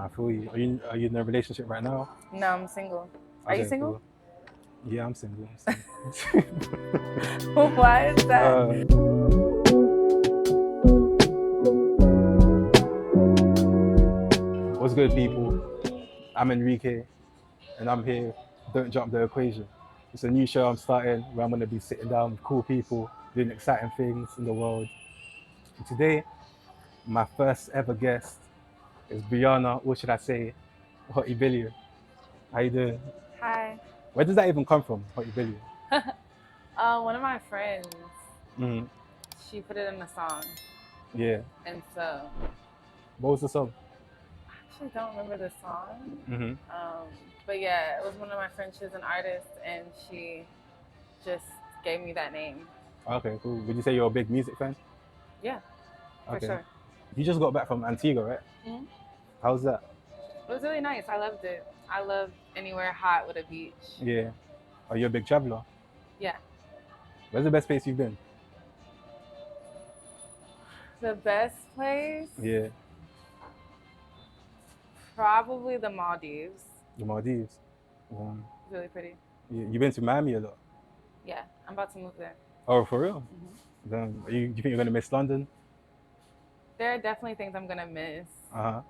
Nah, I feel you. Are you in a relationship right now? No, I'm single. Are you Okay, single? cool. Yeah, I'm single. Why is that? What's good, people? I'm Enrique, and I'm here. Don't jump the equation. It's a new show I'm starting where I'm going to be sitting down with cool people, doing exciting things in the world. And today, my first ever guest is Briana, what should I say, Hottie Billion. How you doing? Hi. Where does that even come from, Hottie Billion? One of my friends, Mm-hmm. she put it in a song, Yeah. and so What was the song? I actually don't remember the song. Mm-hmm. But yeah, it was one of my friends. She's an artist, and she just gave me that name. Okay, cool. Would you say you're a big music fan? Yeah, for sure. You just got back from Antigua, right? Mm-hmm. How's that? It was really nice. I loved it. I love anywhere hot with a beach. Yeah. Are you a big traveler? Yeah. Where's the best place you've been? The best place? Yeah. Probably the Maldives. The Maldives. It's really pretty. You've been to Miami a lot? Yeah, I'm about to move there. Oh, for real? Mm-hmm. Do you think you're going to miss London? There are definitely things I'm going to miss. Uh-huh.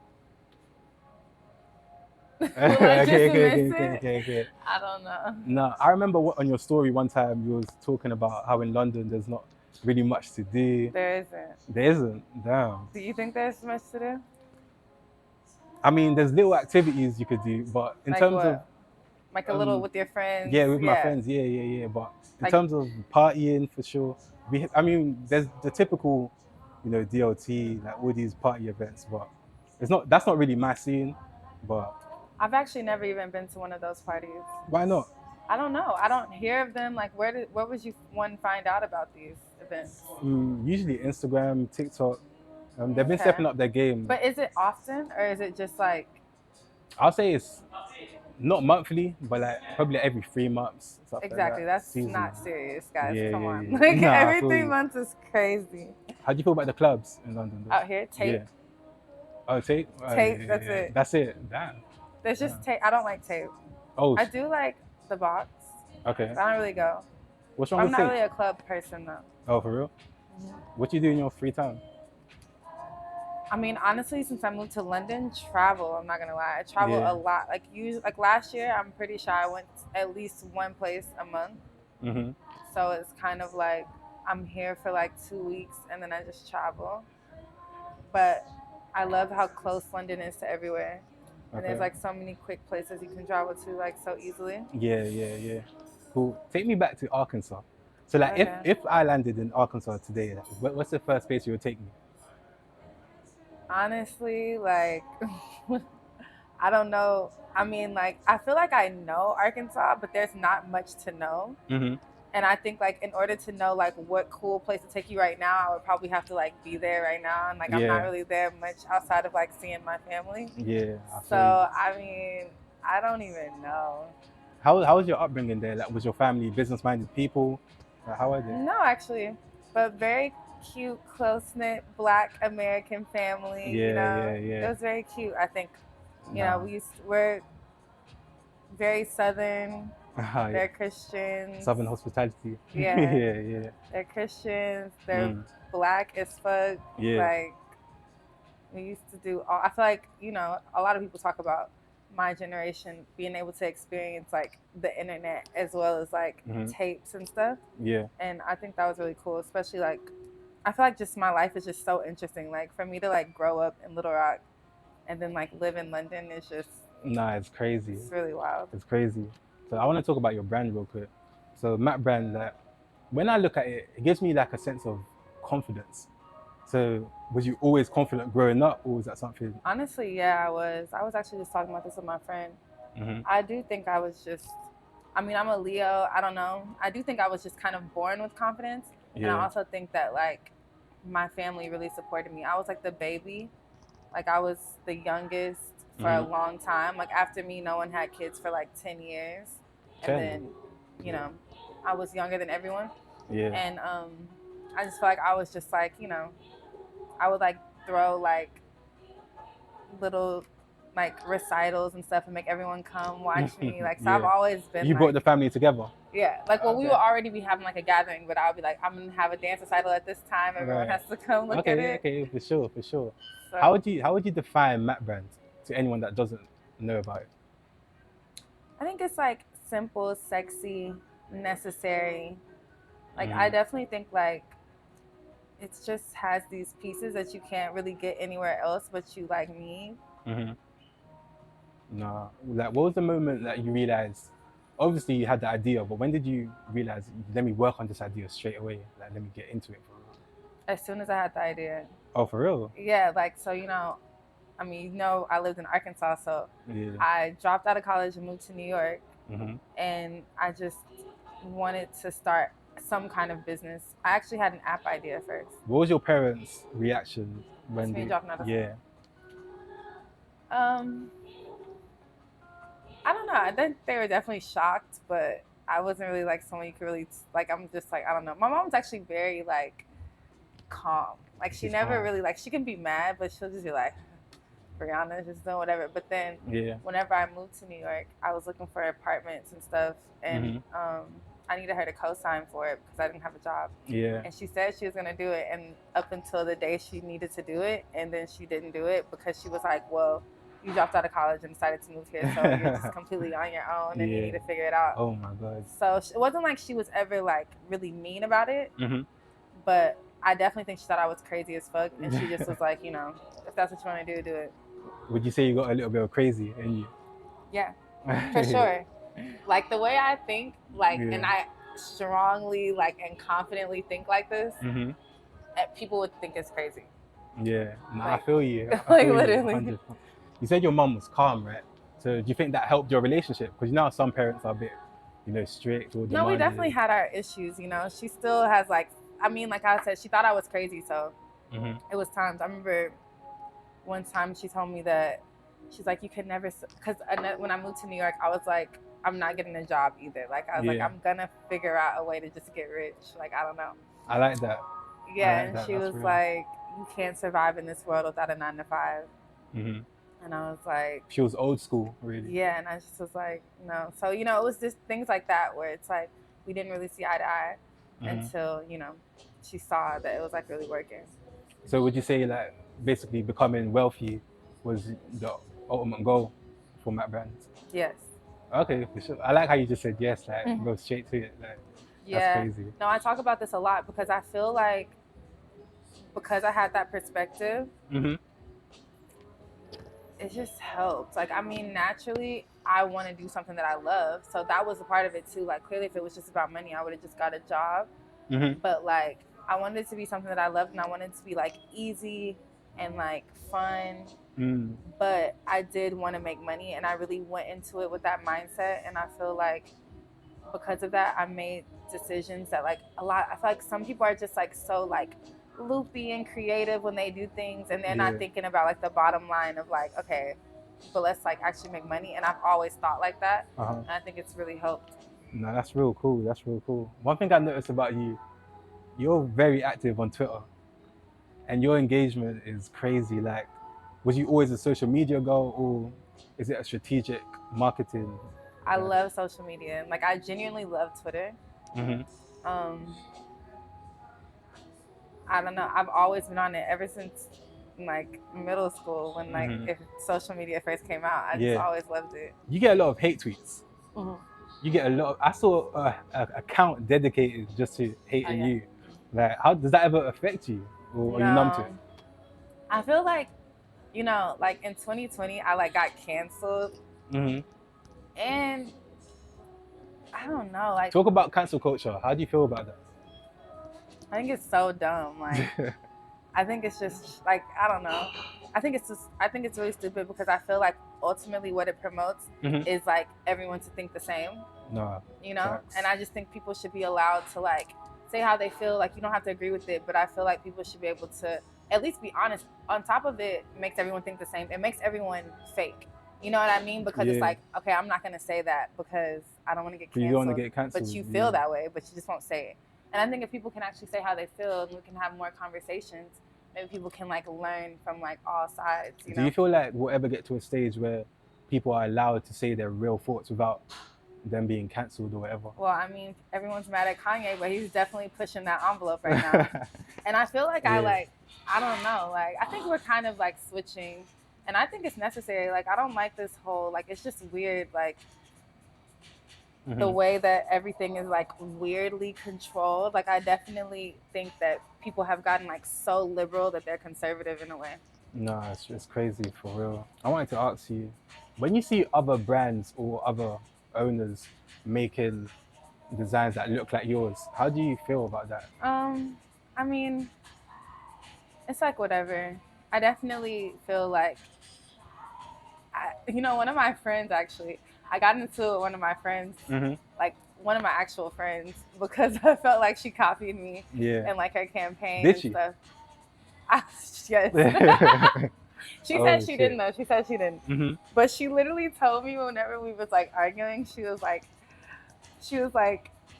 Okay. I don't know. No, I remember on your story one time you was talking about how in London there's not really much to do. There isn't. There isn't? Damn. Do you think there's much to do? I mean, there's little activities you could do, but in Like terms what? of... Like a little with your friends? Yeah, with my friends, yeah. But in Like, terms of partying, for sure, there's the typical, DLT, like all these party events, but that's not really my scene, but... I've actually never even been to one of those parties. Why not? I don't know. I don't hear of them. Like, where would you find out about these events? Usually Instagram, TikTok. They've been stepping up their game. But is it often, or is it just like... I'll say it's not monthly, but like probably every 3 months. Exactly. Like That's season. Not serious, guys. Yeah, Come on. yeah. Like Nah, every 3 months is crazy. How do you feel about the clubs in London, though? Out here, Tape. Yeah. Oh, Tape? Tape, that's it. That's it. Damn. There's just Tape. I don't like Tape. Oh. I do like the box. Okay. I don't really go. What's wrong with Tape? I'm not really a club person, though. Oh, for real? Mm-hmm. What do you do in your free time? I mean, honestly, since I moved to London, travel. I'm not gonna lie, I travel a lot. Like last year, I'm pretty sure I went at least one place a month. Mm-hmm. So it's kind of like I'm here for like 2 weeks and then I just travel. But I love how close London is to everywhere, and there's like so many quick places you can travel to like so easily. Yeah. Cool. Take me back to Arkansas. So like, if I landed in Arkansas today, what's the first place you would take me? Honestly, like, I don't know. I mean, like, I feel like I know Arkansas, but there's not much to know. Mm-hmm. And I think, like, in order to know, like, what cool place to take you right now, I would probably have to, like, be there right now. And, like, I'm not really there much outside of, like, seeing my family. Yeah. So, I mean, I don't even know. How was your upbringing there? Like, was your family business-minded people? Like, how are they? No, actually. But very cute, close-knit Black American family. Yeah. It was very cute, I think. You know, we're very Southern. They're Christians. Southern hospitality. Yeah. Yeah. They're Christians. They're Black as fuck. Yeah. Like, we used to do I feel like, a lot of people talk about my generation being able to experience, like, the internet as well as, like, tapes and stuff. Yeah. And I think that was really cool, especially, like, I feel like just my life is just so interesting. Like, for me to, like, grow up in Little Rock and then, like, live in London is just... Nah, it's crazy. It's really wild. It's crazy. So I want to talk about your brand real quick. So Matt brand, like, when I look at it, it gives me, like, a sense of confidence. So was you always confident growing up, or was that something? Honestly, yeah, I was. I was actually just talking about this with my friend. Mm-hmm. I do think I was just... I mean, I'm a Leo. I don't know. I do think I was just kind of born with confidence. Yeah. And I also think that, like, my family really supported me. I was, like, the baby. Like, I was the youngest for a long time. Like, after me, no one had kids for, like, 10 years. And then, I was younger than everyone. Yeah. And I just feel like I was just, like, I would, like, throw, like, little like recitals and stuff and make everyone come watch me. Like, so I've always been. You brought the family together. Yeah, like, well, we would already be having like a gathering, but I would be like, I'm gonna have a dance recital at this time. Everyone has to come look at it. Okay, for sure. So, how would you define Matt Brand to anyone that doesn't know about it? I think it's like simple, sexy, necessary. Like, I definitely think like it just has these pieces that you can't really get anywhere else, but you like need. No, like, what was the moment that you realized? Obviously, you had the idea, but when did you realize? Let me work on this idea straight away. Like, let me get into it for real. As soon as I had the idea. Oh, for real? Yeah, like, so I mean, I lived in Arkansas, so I dropped out of college and moved to New York, and I just wanted to start some kind of business. I actually had an app idea first. What was your parents' reaction when you dropping out of school? Yeah. I don't know. I think they were definitely shocked, but I wasn't really like someone you could really like. I'm just like, I don't know. My mom's actually very like calm. Like, she never calm. Really like, she can be mad, but she'll just be like, Briana, just doing whatever. But then whenever I moved to New York, I was looking for apartments and stuff, and I needed her to co-sign for it because I didn't have a job. Yeah. And she said she was gonna do it, and up until the day she needed to do it, and then she didn't do it because she was like, well, you dropped out of college and decided to move here, so you're just completely on your own, and you need to figure it out. Oh my God. So it wasn't like she was ever like really mean about it, but I definitely think she thought I was crazy as fuck, and she just was like, if that's what you want to do, do it. Would you say you got a little bit of crazy in you? Yeah, for sure. Like, the way I think, like, and I strongly like and confidently think like this, people would think it's crazy. Yeah, no, like, I feel you. Like, literally. You said your mum was calm, right? So do you think that helped your relationship? Because some parents are a bit, strict or demanding. No, we definitely had our issues. She still has like I said, she thought I was crazy, so it was times. I remember one time she told me that she's like, you could never, because when I moved to New York, I was like, I'm not getting a job either. Like, I was like, I'm gonna figure out a way to just get rich. Like, I don't know. I like that. Yeah, and she was like, you can't survive in this world without a 9-to-5. And I was like, she was old school, really. Yeah, and I just was like, no. So, it was just things like that where it's like we didn't really see eye to eye until, she saw that it was like really working. So would you say like basically becoming wealthy was the ultimate goal for Matt Brand? Yes. Okay, for sure. I like how you just said yes, like go straight to it. Like, that's crazy. No, I talk about this a lot because I feel like because I had that perspective, it just helped. Like, I mean, naturally, I want to do something that I love. So that was a part of it too. Like, clearly, if it was just about money, I would have just got a job. But like, I wanted it to be something that I loved, and I wanted it to be like easy and like fun. But I did want to make money, and I really went into it with that mindset. And I feel like because of that, I made decisions that like I feel like some people are just like so like loopy and creative when they do things, and they're not thinking about like the bottom line of like, okay, but let's like actually make money. And I've always thought like that, and I think it's really helped. No, that's real cool. That's real cool. One thing I noticed about you, you're very active on Twitter, and your engagement is crazy. Like, was you always a social media girl, or is it a strategic marketing? I love social media. Like, I genuinely love Twitter. I don't know. I've always been on it ever since like middle school when like if social media first came out. I just always loved it. You get a lot of hate tweets. You get a lot. I saw an account dedicated just to hating you. Like, how does that ever affect you, or are you numb to it? I feel like, like in 2020, I like got canceled, and I don't know. Like, talk about cancel culture. How do you feel about that? I think it's so dumb. Like, I think it's just like, I don't know. I think it's really stupid because I feel like ultimately what it promotes is like everyone to think the same. No. Facts. And I just think people should be allowed to like say how they feel. Like, you don't have to agree with it, but I feel like people should be able to at least be honest. On top of it, makes everyone think the same. It makes everyone fake. You know what I mean? Because it's like, okay, I'm not going to say that because I don't want to get canceled. You don't want to get canceled. But you feel that way, but you just won't say it. And I think if people can actually say how they feel and we can have more conversations, maybe people can like learn from like all sides. You know? Do you feel like we'll ever get to a stage where people are allowed to say their real thoughts without them being cancelled or whatever? Well, I mean, everyone's mad at Kanye, but he's definitely pushing that envelope right now. And I feel like I don't know, like I think we're kind of like switching, and I think it's necessary. Like I don't like this whole like it's just weird like the way that everything is like weirdly controlled. Like I definitely think that people have gotten like so liberal that they're conservative in a way. No, it's just crazy for real. I wanted to ask you, when you see other brands or other owners making designs that look like yours, how do you feel about that? I mean, it's like whatever. I definitely feel like, one of my friends actually, I got into it with one of my friends, like one of my actual friends, because I felt like she copied me in like her campaign and stuff. Yes. She said she didn't though. She said she didn't. But she literally told me whenever we was like arguing, she was like,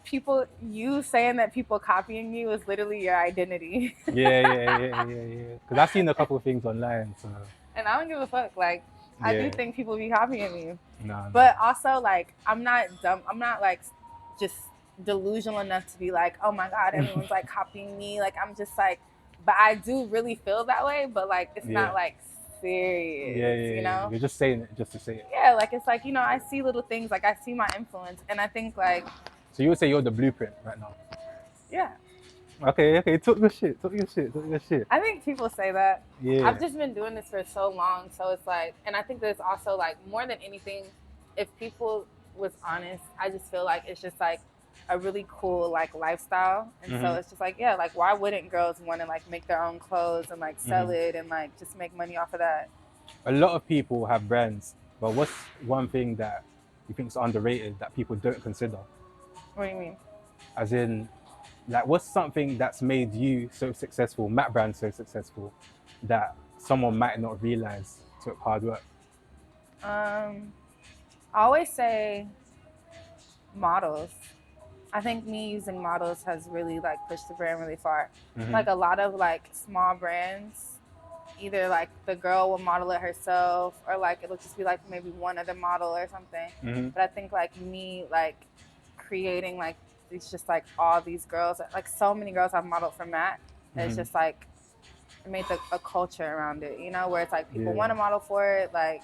people, you saying that people copying you is literally your identity. Yeah. Because I've seen a couple of things online, so. And I don't give a fuck. Like, I do think people be copying me. No. But also, like, I'm not dumb. I'm not like just delusional enough to be like, oh my God, everyone's like copying me. Like, I'm just like, but I do really feel that way. But like, it's not like serious, you know? You're just saying it just to say it. Yeah, like it's like, I see little things, like I see my influence, and I think like. So you would say you're the blueprint right now? Yeah. Okay, talk your shit. I think people say that. Yeah. I've just been doing this for so long, so it's like, and I think there's also like, more than anything, if people was honest, I just feel like it's just like a really cool like lifestyle, and so it's just like, yeah, like why wouldn't girls want to like make their own clothes and like sell it and like just make money off of that? A lot of people have brands, but what's one thing that you think is underrated that people don't consider? What do you mean? As in, like, what's something that's made you so successful, Matt Brand so successful, that someone might not realize took hard work? I always say models. I think me using models has really like pushed the brand really far. Like a lot of like small brands, either like the girl will model it herself, or like it'll just be like maybe one other model or something. But I think like me like creating like it's just like all these girls, like so many girls have modeled for Matt. And it's just like it made a culture around it, where it's like people want to model for it, like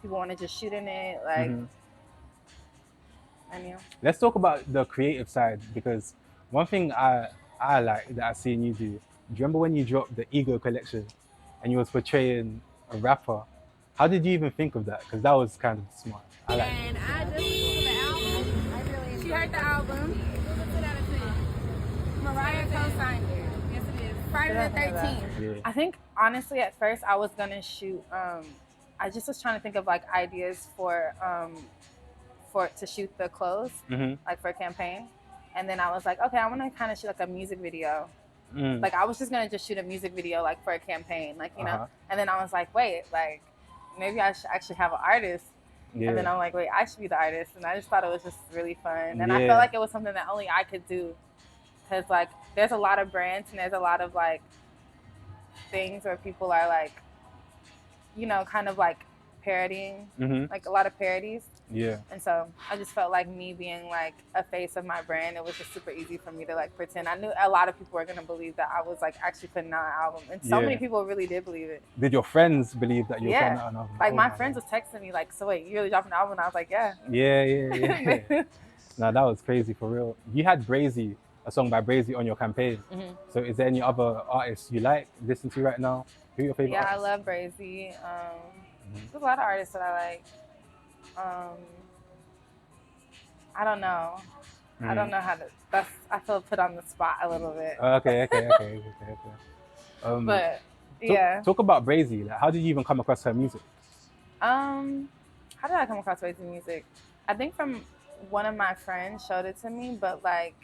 people want to just shoot in it, like. Let's talk about the creative side, because one thing I like that I've seen you do. Do you remember when you dropped the Ego collection and you was portraying a rapper? How did you even think of that? Because that was kind of smart. I like it. I just listened to the album. She heard the album. Mariah co-signed it. Yes, it is. Friday the 13th. Yeah. I think honestly, at first I was gonna shoot. I just was trying to think of like ideas for to shoot the clothes, like for a campaign, and then I was like, okay, I want to kind of shoot like a music video. Like I was just gonna just shoot a music video like for a campaign, like know. And then I was like, wait, like maybe I should actually have an artist. And then I'm like, wait, I should be the artist. And I just thought it was just really fun, and I felt like it was something that only I could do, because like there's a lot of brands and there's a lot of like things where people are like, kind of like parodying, like a lot of parodies. Yeah. And so I just felt like me being like a face of my brand, it was just super easy for me to like pretend. I knew a lot of people were gonna believe that I was like actually putting out an album, and so many people really did believe it. Did your friends believe that you were putting out an album? Like my friends was texting me like, so wait, you really dropping an album? And I was like, yeah. Yeah. No, that was crazy for real. You had Brazy, a song by Brazy on your campaign. So is there any other artists you like listen to right now? Who are your favorite artists? I love Brazy. There's a lot of artists that I like. I don't know. I don't know how to. I feel put on the spot a little bit. Okay. But yeah. Talk about Brazy. Like, how did you even come across her music? How did I come across Brazy music? I think from one of my friends showed it to me, but like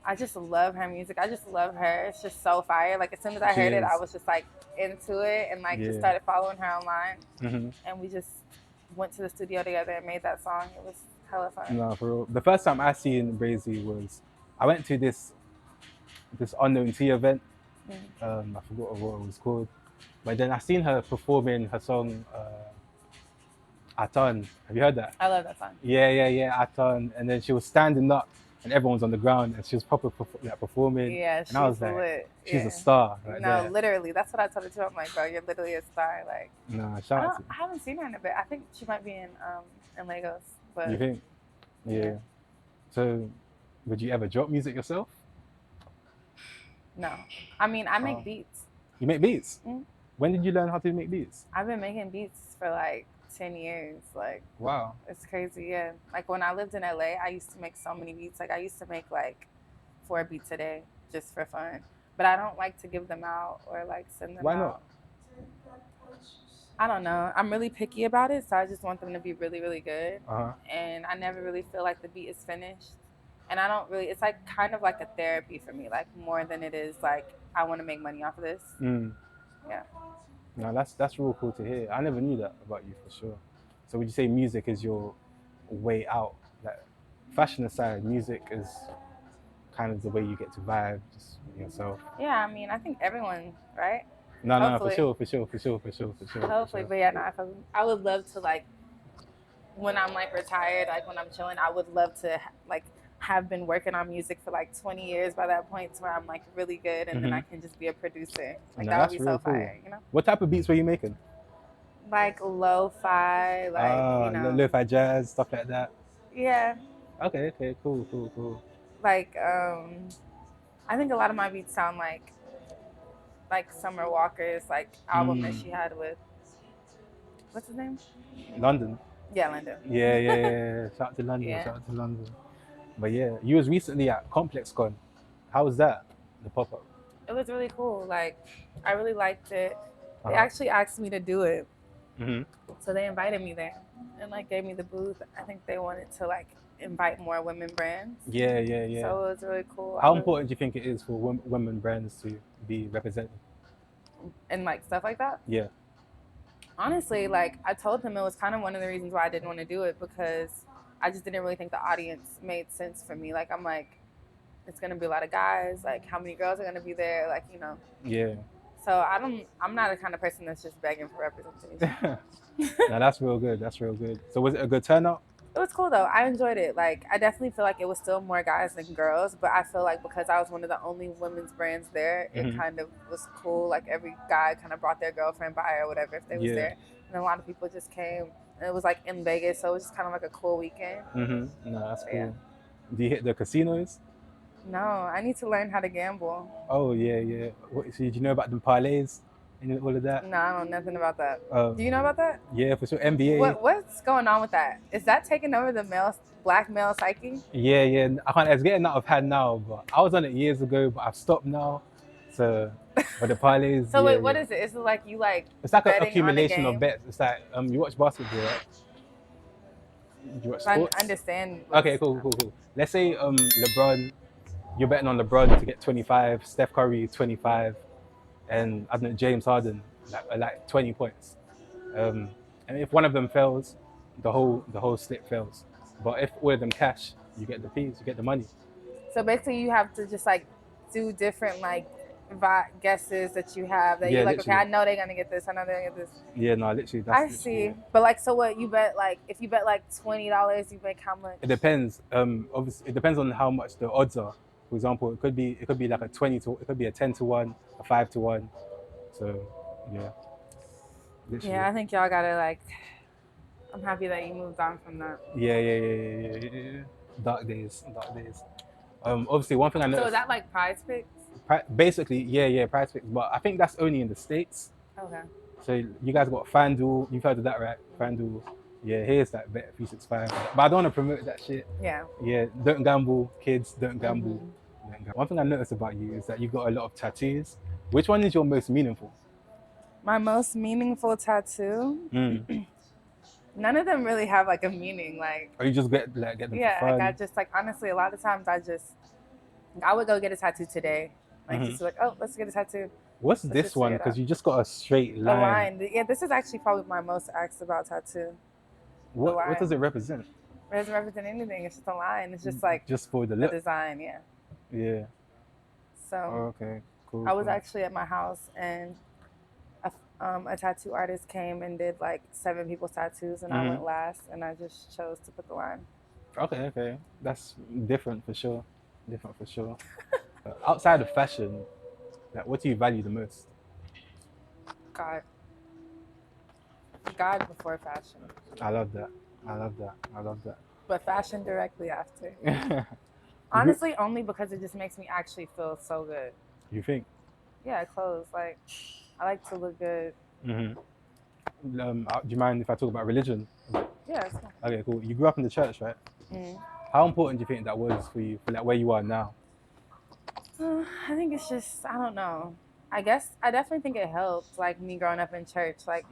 I just love her music. I just love her. It's just so fire. Like as soon as I heard it, I was just like into it, and like just started following her online. And we just went to the studio together and made that song. It was hella fun. No, for real. The first time I seen Brazy was I went to this Unknown Tea event I forgot what it was called. But then I seen her performing her song Aton. Have you heard that? I love that song. Yeah, Aton. And then she was standing up and everyone's on the ground and she was proper performing. Yeah, and I was like, lit. she's a star right no, there. literally. That's what I told her too. I'm like, bro, you're literally a star. Like, No, shout out to I haven't seen her in a bit. I think she might be in Lagos. But you think? Yeah. So, would you ever drop music yourself? No. I mean, I make beats. You make beats? Mm. When did you learn how to make beats? I've been making beats for like 10 years. Like, wow. It's crazy, yeah. Like when I lived in LA, I used to make so many beats. Like I used to make like 4 beats a day just for fun. But I don't like to give them out or like send them out. Why not? I don't know. I'm really picky about it, so I just want them to be really, really good. Uh-huh. And I never really feel like the beat is finished. And I don't really, it's like kind of like a therapy for me, like more than it is like I want to make money off of this. Yeah. No, that's real cool to hear. I never knew that about you for sure. So would you say music is your way out? Like fashion aside, music is kind of the way you get to vibe just yourself. Yeah, I mean, I think everyone, right? No, for sure. Hopefully, but yeah, no, I would love to like, when I'm like retired, like when I'm chilling, I would love to like have been working on music for like 20 years by that point to where I'm like really good and then I can just be a producer. Like that would be so fire, you know? What type of beats were you making? Like lo-fi, like, you know. Lo-fi jazz, stuff like that? Yeah. Okay, cool. Like, I think a lot of my beats sound like Summer Walker's like album that she had with, what's his name? London. Yeah, London. Yeah. Shout out to London. But yeah, you was recently at ComplexCon. How was that, the pop-up? It was really cool. Like, I really liked it. They actually asked me to do it. So they invited me there and like gave me the booth. I think they wanted to like invite more women brands. Yeah. So it was really cool. How important do you think it is for women brands to be represented? And like stuff like that? Yeah. Honestly, like I told them it was kind of one of the reasons why I didn't want to do it because I just didn't really think the audience made sense for me. Like I'm like, it's gonna be a lot of guys. Like how many girls are gonna be there? Like, you know. Yeah. So I'm not the kind of person that's just begging for representation. No, that's real good. So was it a good turnout? It was cool though. I enjoyed it. Like I definitely feel like it was still more guys than girls, but I feel like because I was one of the only women's brands there, it kind of was cool. Like every guy kind of brought their girlfriend by or whatever if they was there, and a lot of people just came. And it was like in Vegas, so it was just kind of like a cool weekend. No, that's cool. Yeah. Do you hit the casinos? No, I need to learn how to gamble. Oh yeah. So did you know about the Parlays and all of that? No, I don't know nothing about that. Do you know about that? Yeah, for sure. NBA. What's going on with that? Is that taking over the black male psyche? Yeah. It's getting out of hand now, but I was on it years ago, but I've stopped now. So, but the Parlays. So wait, what is it? Is it like you like? It's like an accumulation of bets. It's like you watch basketball, right? You watch sports? I understand. Okay, cool. Let's say LeBron. You're betting on LeBron to get 25, Steph Curry 25, and I don't know, James Harden like 20 points. And if one of them fails, the whole slip fails. But if all of them cash, you get the fees, you get the money. So basically, you have to just like do different like guesses that you have that you're like, literally. Okay, I know they're gonna get this, I know they're gonna get this. Yeah, no, literally. I see. Yeah. But like, so what you bet? Like, if you bet like $20, you make how much? It depends. Obviously, it depends on how much the odds are. For example, it could be like a 10 to 1, a 5 to 1. So, yeah. Literally. Yeah, I think y'all gotta like. I'm happy that you moved on from that. Yeah. Dark days. Obviously, one thing I noticed. So is that like Prize Picks? Basically, yeah, Prize Picks. But I think that's only in the States. Okay. So you guys got FanDuel. You've heard of that, right? FanDuel. Yeah, here's that Bet365. But I don't want to promote that shit. Yeah. Yeah, don't gamble, kids. Don't gamble. One thing I noticed about you is that you've got a lot of tattoos. Which one is your most meaningful? My most meaningful tattoo? None of them really have like a meaning. Like, or you just get them for fun? Like I just like honestly, a lot of times I would go get a tattoo today. Like just like, oh, let's get a tattoo. What's this one? Because you just got a straight line. A line. Yeah, this is actually probably my most asked about tattoo. What does it represent? It doesn't represent anything. It's just a line. It's just like just for the look. Design, yeah. Yeah. So. Okay. Cool. I was cool. actually at my house, and a tattoo artist came and did like 7 people's tattoos, and I went last, and I just chose to put the line. Okay. That's different for sure. Outside of fashion, like, what do you value the most? God before fashion. I love that. But fashion directly after. You Honestly, only because it just makes me actually feel so good. You think? Yeah, clothes. Like, I like to look good. Do you mind if I talk about religion? Yeah, it's fine. Okay, cool. You grew up in the church, right? How important do you think that was for you, for like where you are now? I think it's just, I don't know. I guess I definitely think it helped, like me growing up in church. Like,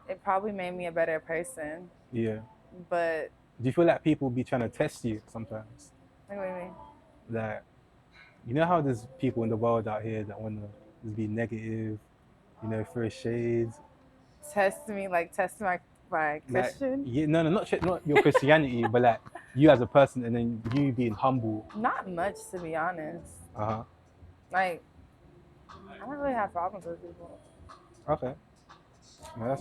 it probably made me a better person. Yeah. But do you feel like people be trying to test you sometimes? What do you mean? Like, you know how there's people in the world out here that want to be negative, you know, throw shades. Test me, like test my Christian? Like, yeah, no, not your Christianity, but like you as a person, and then you being humble. Not much, to be honest. Like, I don't really have problems with people. Okay. No,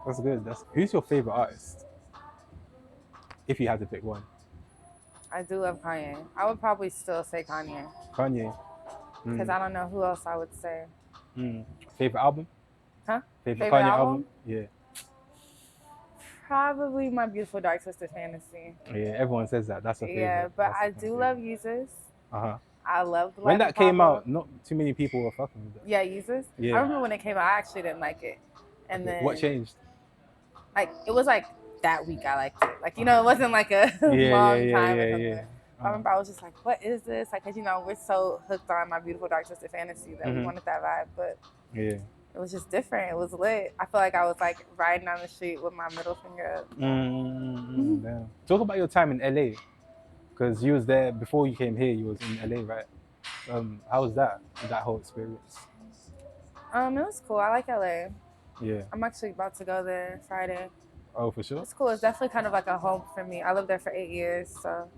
that's good. Who's your favorite artist? If you had to pick one. I do love Kanye. I would probably still say Kanye. Kanye. Because I don't know who else I would say. Favorite album? Huh? Favorite Kanye album? Yeah. Probably My Beautiful Dark Twisted Fantasy. Yeah, everyone says that. That's a favorite. Yeah, but I do love Yeezus. I love the When that came out, not too many people were fucking with it. Yeah, Yeezus? Yeah. I remember when it came out, I actually didn't like it. And then what changed? Like, it was like that week I liked it. Like, you know, it wasn't like a long time or something. I remember I was just like, what is this? Like, 'cause, you know, we're so hooked on My Beautiful Dark Twisted Fantasy that we wanted that vibe, but it was just different. It was lit. I feel like I was like riding down the street with my middle finger up. Damn. Talk about your time in LA, because you was there before you came here. You was in LA, right? How was that whole experience? It was cool. I like LA. Yeah. I'm actually about to go there Friday. Oh, for sure? It's cool. It's definitely kind of like a home for me. I lived there for 8 years, so.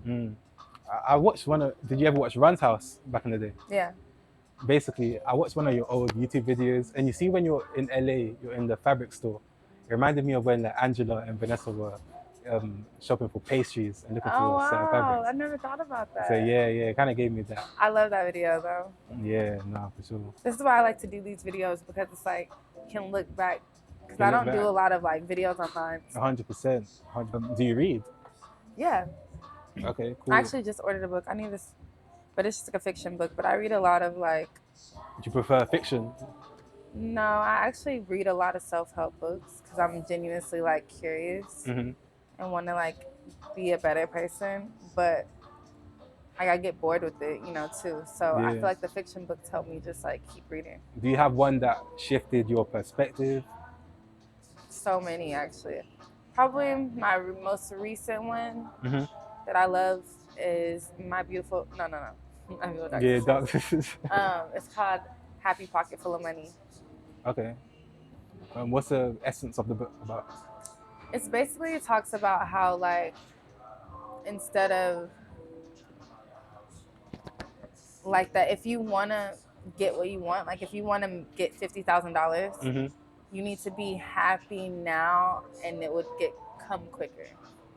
I watched did you ever watch Run's House back in the day? Yeah. Basically, I watched one of your old YouTube videos, and you see when you're in LA, you're in the fabric store. It reminded me of when like Angela and Vanessa were shopping for pastries and looking for certain fabrics. I never thought about that. So yeah, it kind of gave me that. I love that video though. Yeah, no, for sure. This is why I like to do these videos, because it's like, you can look back. Because I don't do a lot of like videos online. 100%. Do you read? Yeah. Okay, cool. I actually just ordered a book. I need this, but it's just like a fiction book. But I read a lot of like. Do you prefer fiction? No, I actually read a lot of self-help books because I'm genuinely like curious and want to like be a better person. But like, I get bored with it, you know, too. So I feel like the fiction books help me just like keep reading. Do you have one that shifted your perspective? So many, actually. Probably my most recent one that I love is My Beautiful. No. My Beautiful Dark. Yeah, Dark. It's called Happy Pocket Full of Money. Okay. What's the essence of the book about? It's basically, it talks about how like, instead of like that, if you want to get what you want, like if you want to get $50,000, you need to be happy now, and it would come quicker.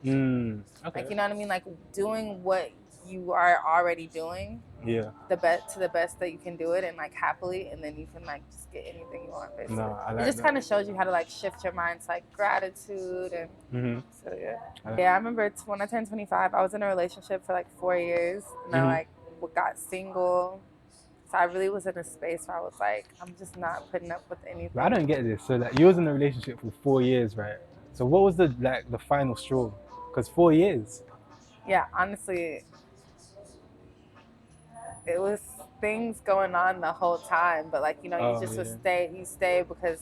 Okay. Like, you know what I mean? Like, doing what you are already doing. Yeah. To the best that you can do it, and like happily, and then you can like just get anything you want. Basically. No, I like it just kind of shows you how to like shift your mind to like gratitude and so yeah. I remember when I turned 25, I was in a relationship for like 4 years, and I like got single. So I really was in a space where I was like, I'm just not putting up with anything. But I don't get this. So like, you was in a relationship for 4 years, right? So what was the final straw? Because 4 years. Yeah, honestly, it was things going on the whole time, but like, you know, you just would stay. You stay because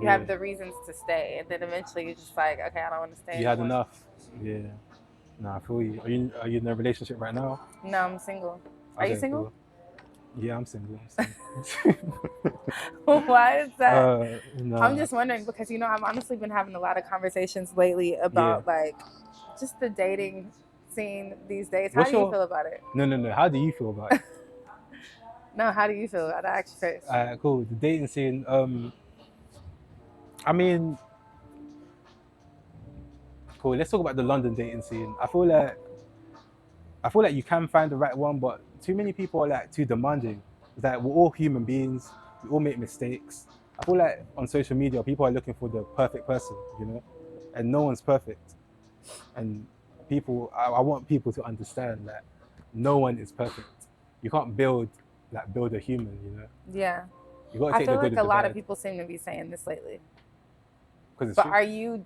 you have the reasons to stay, and then eventually you're just like, okay, I don't want to stay. You had enough. Yeah. No, I feel you. Are you in a relationship right now? No, I'm single. Are you single? Cool. Yeah, I'm single. Why is that? No. I'm just wondering because, you know, I've honestly been having a lot of conversations lately about like just the dating scene these days. How do you feel about it? No. How do you feel about it? No, how do you feel? I'll ask you first. Cool. The dating scene. I mean, cool. Let's talk about the London dating scene. I feel like you can find the right one, but too many people are like too demanding. It's like we're all human beings. We all make mistakes. I feel like on social media, people are looking for the perfect person, you know, and no one's perfect. And I want people to understand that no one is perfect. You can't build a human, you know. Yeah. You got to I take the feel good like with a the lot of bad. people seem to be saying this lately. Because But are you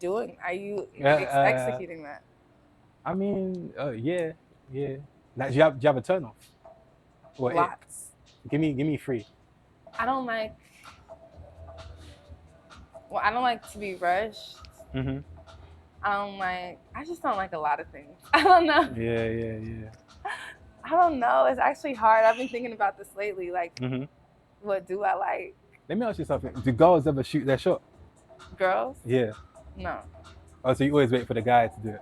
executing that? I mean, yeah. Like, do you have a turn off? Or Lots. Give me 3. I don't like to be rushed. Mm-hmm. I just don't like a lot of things. I don't know. Yeah. I don't know. It's actually hard. I've been thinking about this lately. Like, Mm-hmm. what do I like? Let me ask you something. Do girls ever shoot their shot? Girls? Yeah. No. Oh, so you always wait for the guy to do it?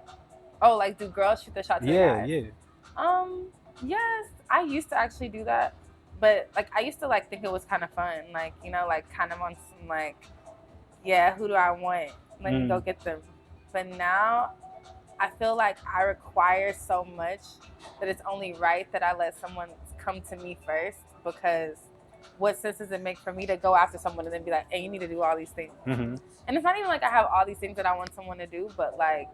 Oh, like, do girls shoot the shot to the guys? Yeah. Yes. I used to actually do that. But, like, I used to, like, think it was kind of fun. Like, you know, like, kind of on some, like, yeah, who do I want? Let me go get them. But now, I feel like I require so much that it's only right that I let someone come to me first, because what sense does it make for me to go after someone and then be like, hey, you need to do all these things? Mm-hmm. And it's not even like I have all these things that I want someone to do, but like...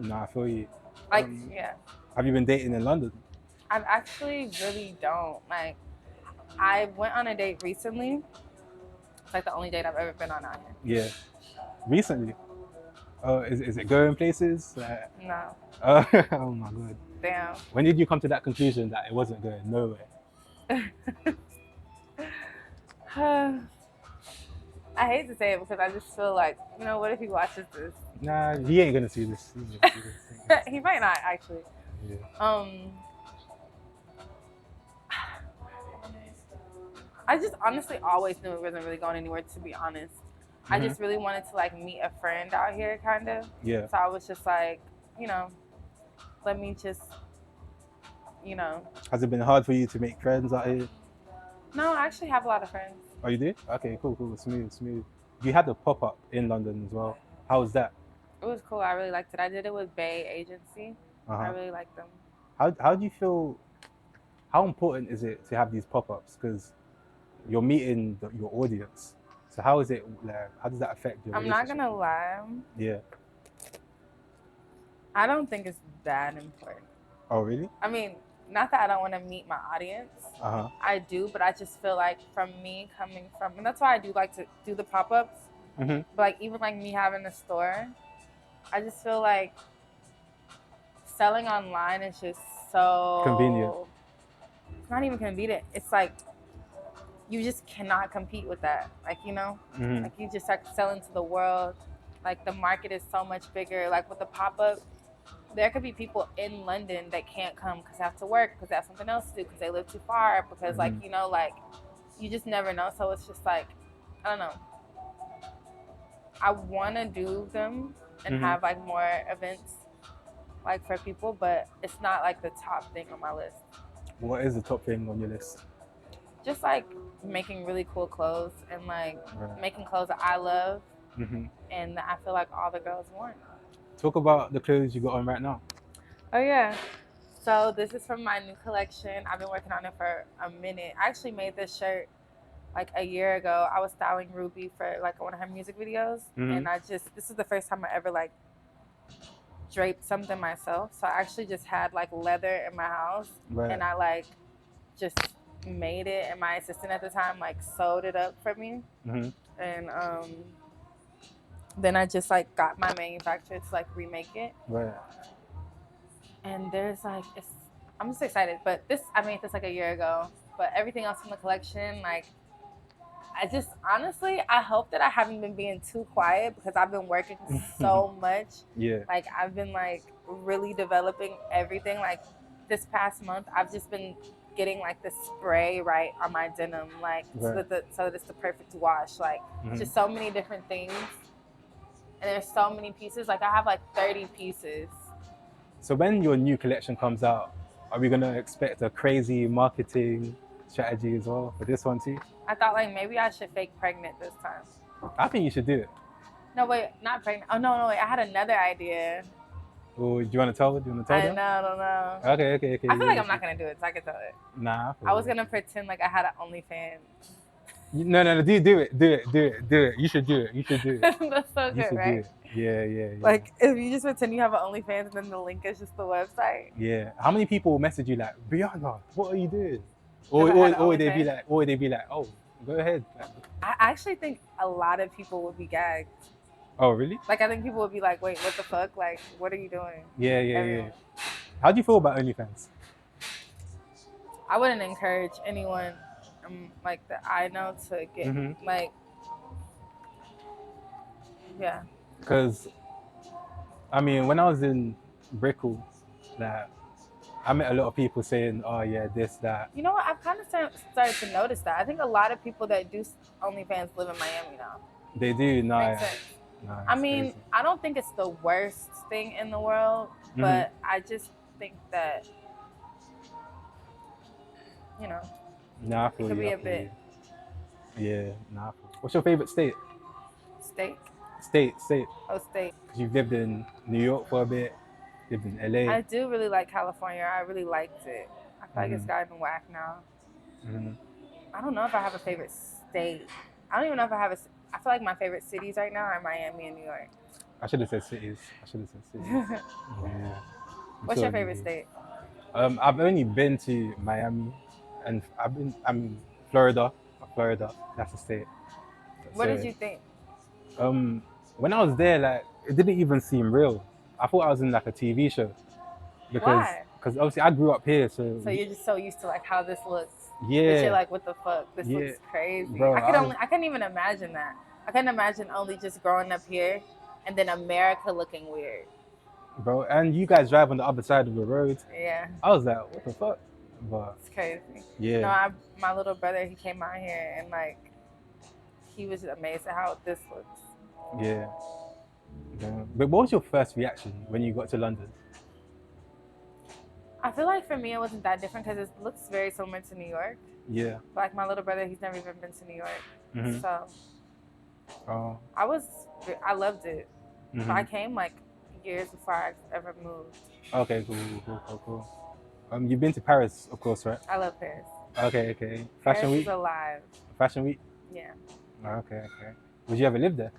No, I feel you. Like, yeah. Have you been dating in London? I actually really don't. Like, I went on a date recently. It's like the only date I've ever been on out here. Yeah. Recently? Oh, is it going places? No. Oh my God. Damn. When did you come to that conclusion that it wasn't going nowhere? I hate to say it because I just feel like, you know, what if he watches this? Nah, he ain't gonna see this. He might not, actually. Yeah. I just honestly always knew it wasn't really going anywhere, to be honest. I just really wanted to like meet a friend out here, kind of. Yeah. So I was just like, you know, let me just, you know. Has it been hard for you to make friends out here? No, I actually have a lot of friends. Oh, you do? Okay, cool. Smooth. You had the pop-up in London as well. How was that? It was cool. I really liked it. I did it with Bay Agency. I really liked them. How do you feel? How important is it to have these pop-ups? Because you're meeting your audience. So how is it? How does that affect your relationship? I'm not gonna lie. Yeah. I don't think it's that important. Oh, really? I mean, not that I don't want to meet my audience. I do, but I just feel like from me coming from, and that's why I do like to do the pop-ups. But like even like me having a store, I just feel like selling online is just so convenient. It's not even convenient. It's like you just cannot compete with that. Like, you know, like you just start selling to the world. Like the market is so much bigger. Like with the pop-up, there could be people in London that can't come because they have to work, because they have something else to do, because they live too far, because like, you know, like you just never know. So it's just like, I don't know. I want to do them and have like more events like for people, but it's not like the top thing on my list. What is the top thing on your list? Just like making really cool clothes and like making clothes that I love and that I feel like all the girls want. Talk about the clothes you got on right now. Oh yeah. So this is from my new collection. I've been working on it for a minute. I actually made this shirt like a year ago. I was styling Ruby for like one of her music videos. And this is the first time I ever like draped something myself. So I actually just had like leather in my house and I like just made it, and my assistant at the time like sewed it up for me. And then I just like got my manufacturer to like remake it. And there's like, I'm just excited. But I made this like a year ago. But everything else in the collection, like, I just honestly, I hope that I haven't been being too quiet because I've been working so much. Like I've been like really developing everything. Like this past month, I've just been getting like the spray right on my denim, like so that it's the perfect wash. Like just so many different things. And there's so many pieces. Like I have like 30 pieces. So when your new collection comes out, Are we gonna expect a crazy marketing strategy as well for this one too? I thought like maybe I should fake pregnant this time. I think you should do it. No, wait, not pregnant. Oh no, wait. I had another idea. Or do you want to tell? Do you want to tell them? I don't know. Okay. I feel like I'm not gonna do it, so I can tell it. Nah. I was gonna pretend like I had an OnlyFans. No. Do it. You should do it. That's so You good, should right? do it. Yeah. Like if you just pretend you have an OnlyFans and then the link is just the website. Yeah. How many people will message you like, Briana, what are you doing? Never had an Or they OnlyFans. be like, oh, go ahead. I actually think a lot of people would be gagged. Oh, really? Like I think people would be like, wait, what the fuck? Like, what are you doing? Yeah. Everyone. How do you feel about OnlyFans? I wouldn't encourage anyone like that I know to get like, yeah. Because, I mean, when I was in Brickell, like, I met a lot of people saying, oh yeah, this, that. You know what? I've kind of started to notice that. I think a lot of people that do OnlyFans live in Miami now. They do, no. Makes sense. No, I mean, crazy. I don't think it's the worst thing in the world, but I just think that, you know, Nah, I feel it could you, be I a feel bit. you. Yeah, nah. What's your favorite state? Steak? State. Oh, state. Because you've lived in New York for a bit, lived in LA. I do really like California. I really liked it. I feel like it's gotten whack now. I don't know if I have a favorite state. I don't even know if I have I feel like my favorite cities right now are Miami and New York. I should have said cities. Yeah. What's your favorite state? I've only been to Miami, and I'm Florida. That's a state. What did you think? When I was there, like, it didn't even seem real. I thought I was in like a TV show. Why? Because obviously I grew up here, so. So you're just so used to like how this looks. Yeah. That you're like, what the fuck? This looks crazy. Bro, I couldn't even imagine that. I couldn't imagine only just growing up here and then America looking weird. Bro, and you guys drive on the other side of the road. Yeah. I was like, what the fuck? But it's crazy. Yeah. No, my little brother, he came out here and like, he was amazed at how this looks. Yeah. But what was your first reaction when you got to London? I feel like for me it wasn't that different because it looks very similar to New York. Yeah. But like my little brother, he's never even been to New York. So I loved it. So I came like years before I ever moved. Okay, cool. You've been to Paris, of course, right? I love Paris. Okay. Fashion Paris week? is alive. Fashion week? Yeah. Okay. Would you ever live there?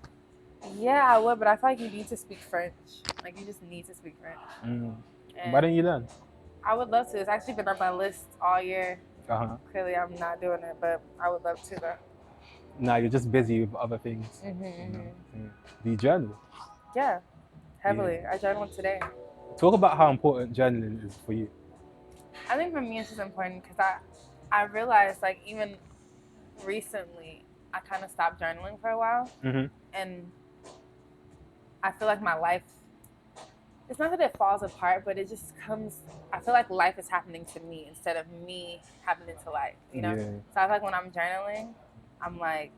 Yeah, I would, but I feel like you need to speak French. Like, you just need to speak French. Why don't you learn? I would love to. It's actually been on my list all year. Clearly, I'm not doing it, but I would love to, though. Nah, you're just busy with other things. Do you journal? Yeah, heavily. I journaled today. Talk about how important journaling is for you. I think for me, it's just important because I realized, like, even recently, I kind of stopped journaling for a while. And I feel like my life, it's not that it falls apart, but it just comes, I feel like life is happening to me instead of me happening to life, you know? Yeah. So I feel like when I'm journaling, I'm like,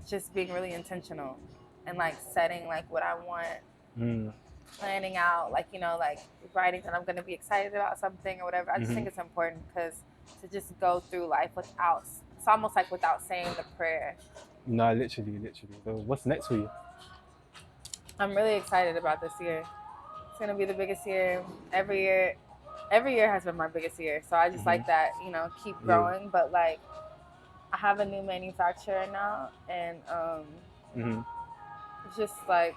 just being really intentional and like setting like what I want, planning out, like, you know, like writing that I'm going to be excited about something or whatever. I just think it's important because to just go through life without, it's almost like without saying the prayer. No, literally. So what's next for you? I'm really excited about this year. It's gonna be the biggest year. Every year has been my biggest year. So I just like that, you know, keep growing. But like, I have a new manufacturer now, and it's just like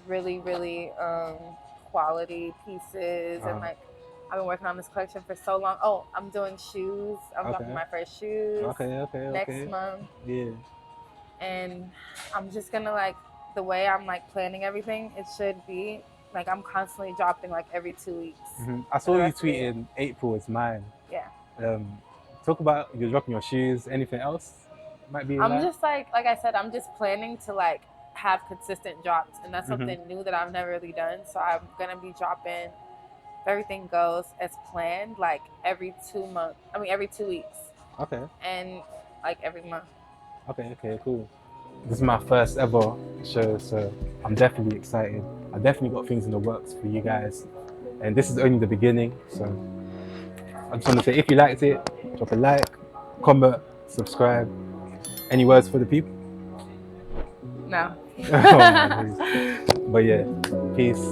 really quality pieces, and like I've been working on this collection for so long. Oh, I'm doing shoes. I'm dropping my first shoes. Next month. Yeah. And I'm just gonna like, the way I'm like planning everything, it should be like I'm constantly dropping like every 2 weeks. I saw you tweet in April is mine. Yeah. Talk about you're dropping your shoes. Anything else might be? I'm just like I said, I'm just planning to like have consistent drops, and that's something new that I've never really done. So I'm gonna be dropping, if everything goes as planned, like every 2 weeks. Okay. And like every month. Okay, cool. This is my first ever show, so I'm definitely excited. I definitely got things in the works for you guys. And this is only the beginning. So I just want to say, if you liked it, drop a like, comment, subscribe. Any words for the people? No. Oh my days. But yeah, peace.